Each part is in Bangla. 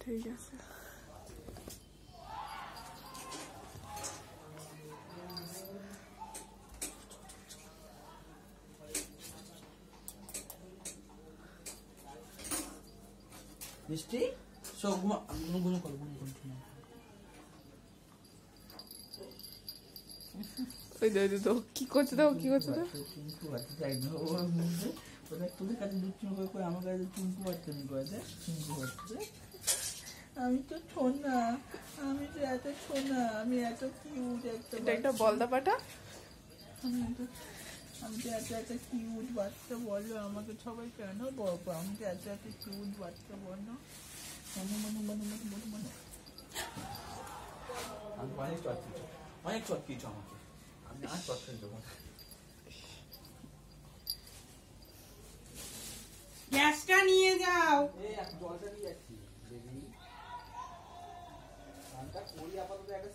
ঠিক আছে। মিষ্টি সব গুলো করব ওই দে কি করছে তো কি করছে তো চিঙ্কু বাচ্চা যাই না ওর মধ্যে ওটা তোদের কাছে দুধ চুমু করে আমার কাছে চিঙ্কু বাচ্চা নি করে চিঙ্কু বাচ্চা আমি তো ছোনা আমি তো এত ছোনা আমি এত কিউট একটা বলদা পাটা আমি তো এত কিউট বাচ্চা বলো আমাকে সবাই কেন বলবো আমি তো এত কিউট বাচ্চা বলো অনেক চট কিছু আমাকে আমি আর চট খেয়ে দেবো গ্যাসটা নিয়ে যাও জলটা নিয়ে যাচ্ছি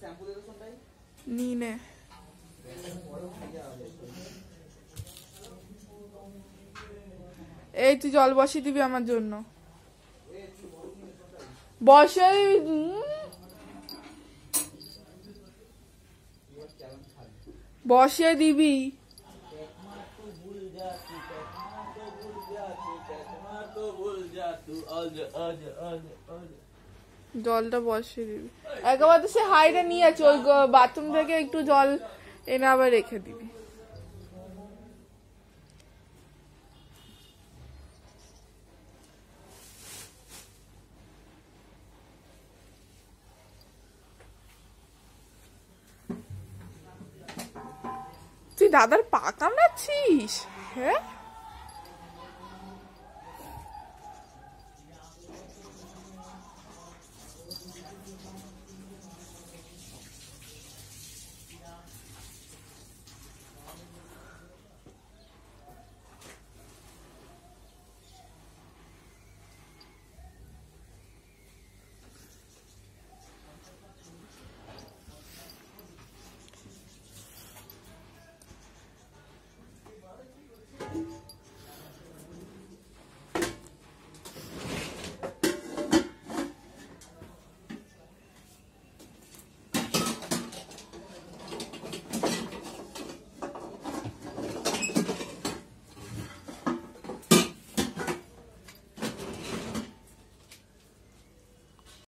শ্যাম্পু দিয়ে দেবো তাই নিনে এই তুই জল বসিয়ে দিবি আমার জন্য বসিয়ে দিবি জলটা বসিয়ে দিবি একেবারে সে হাইটা নিয়ে আছে ওই বাথরুম থেকে একটু জল এনে আবার রেখে দিবি তুই দাদার পা কামড়াচ্ছিস হ্যাঁ